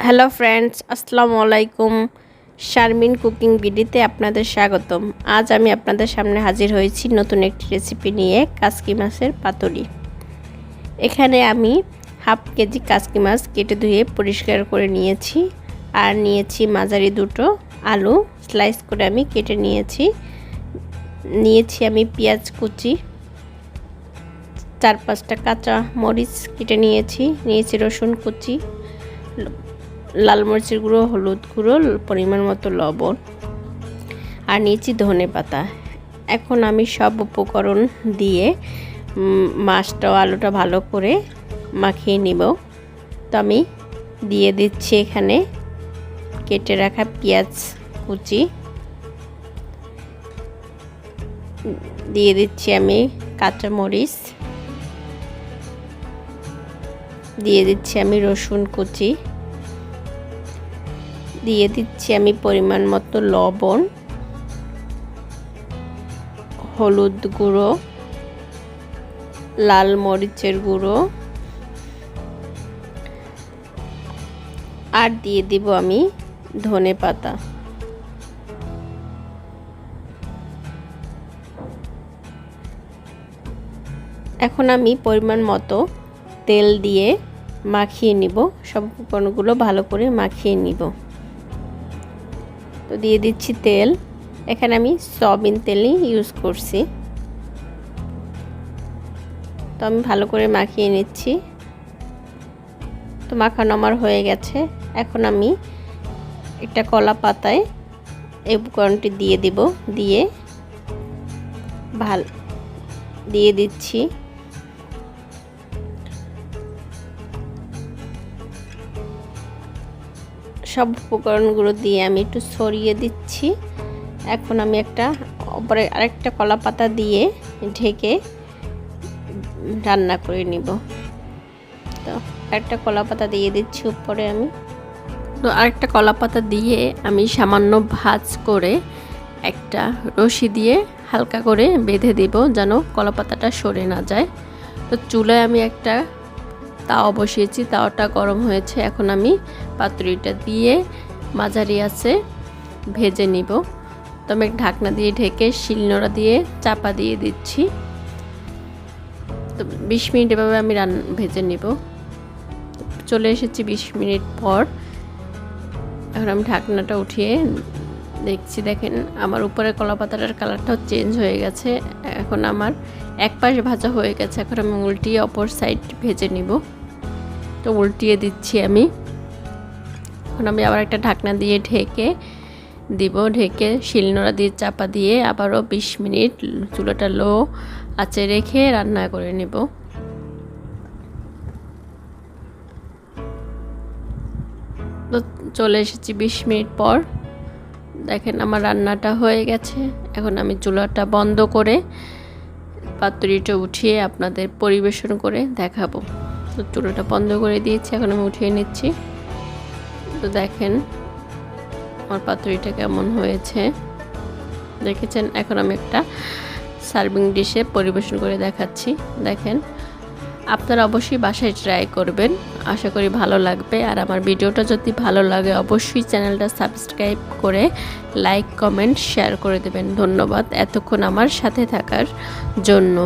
Hello friends, আসসালামু আলাইকুম। Sharmin cooking ভিডিওতে আপনাদের স্বাগতম। আজ আমি আপনাদের সামনে হাজির হয়েছি নতুন একটি রেসিপি নিয়ে, কাসকি মাছের পাতুরি। এখানে আমি হাফ কেজি কাসকি মাছ কেটে ধুয়ে পরিষ্কার করে নিয়েছি, আর নিয়েছি মাঝারি দুটো আলু স্লাইস করে আমি কেটে নিয়েছি আমি পেঁয়াজ কুচি, 4-5টা কাঁচা মরিচ কেটে নিয়েছি রসুন কুচি, লাল মরিচের গুঁড়ো, হলুদ গুঁড়ো, পরিমাণ মতো লবণ, আর নিয়েছি ধনে পাতা। এখন আমি সব উপকরণ দিয়ে মাছটা আলুটা ভালো করে মাখিয়ে নিব। তো আমি দিয়ে দিচ্ছি এখানে কেটে রাখা পেঁয়াজ কুচি, দিয়ে দিচ্ছি আমি কাঁচা মরিচ, দিয়ে দিচ্ছি আমি রসুন কুচি, দিয়ে দিচ্ছি আমি পরিমাণ মতো লবণ, হলুদ গুঁড়ো, লাল মরিচের গুঁড়ো, আর দিয়ে দিব আমি ধনে পাতা। এখন আমি পরিমাণ মতো তেল দিয়ে মাখিয়ে নিব, সব উপকরণগুলো ভালো করে মাখিয়ে নিব। তো দিয়ে দিচ্ছি তেল, এখানে আমি সয়াবিন তেলই ইউজ করছি। তো আমি ভালো করে মাখিয়ে নিচ্ছি। তো মাখানো আমার হয়ে গেছে। এখন আমি একটা কলা পাতায় এই উপকরণটি দিয়ে দিব, দিয়ে দিচ্ছি সব উপকরণগুলো দিয়ে আমি একটু ছড়িয়ে দিচ্ছি। এখন আমি উপরে আরেকটা কলা পাতা দিয়ে ঢেকে রান্না করে নিব। তো আরেকটা কলা পাতা দিয়ে দিচ্ছি উপরে আমি। তো আরেকটা কলা পাতা দিয়ে আমি সামান্য ভাঁজ করে একটা রশি দিয়ে হালকা করে বেঁধে দিব, যেন কলা পাতাটা সরে না যায়। তো চুলায় আমি একটা তাওয়া বসিয়েছি, তাওয়াটা গরম হয়েছে। এখন আমি পাতুরিটা দিয়ে মাঝারি আঁচে ভেজে নিব। তো আমি ঢাকনা দিয়ে ঢেকে শিলনোড়া দিয়ে চাপা দিয়ে দিচ্ছি। তো 20 মিনিট এভাবে আমি ভেজে নিব। চলে এসেছি 20 মিনিট পর। এখন আমি ঢাকনাটা উঠিয়ে দেখছি, দেখেন আমার উপরে কলা পাতাটার কালারটাও চেঞ্জ হয়ে গেছে। এখন আমার এক পাশ ভাজা হয়ে গেছে। এখন আমি উল্টিয়ে অপর সাইড ভেজে নিব। তো উল্টিয়ে দিচ্ছি আমি। এখন আমি আবার একটা ঢাকনা দিয়ে ঢেকে শিলনোড়া দিয়ে চাপা দিয়ে আবারও 20 মিনিট চুলাটা লো আঁচে রেখে রান্না করে নেব। তো চলে এসেছি 20 মিনিট পর। দেখেন আমার রান্নাটা হয়ে গেছে। এখন আমি চুলাটা বন্ধ করে পাতুরিটা উঠিয়ে আপনাদের পরিবেশন করে দেখাবো। তো চুলাটা বন্ধ করে দিয়েছি, এখন আমি উঠিয়ে নিচ্ছি। তো দেখেন আমার পাতুরিটা কেমন হয়েছে, দেখেছেন। এখন আমি একটা সার্ভিং ডিশে পরিবেশন করে দেখাচ্ছি। দেখেন, আপনারা অবশ্যই বাসায় ট্রাই করবেন, আশা করি ভালো লাগবে। আর আমার ভিডিওটা যদি ভালো লাগে অবশ্যই চ্যানেলটা সাবস্ক্রাইব করে লাইক, কমেন্ট, শেয়ার করে দেবেন। ধন্যবাদ এতক্ষণ আমার সাথে থাকার জন্য।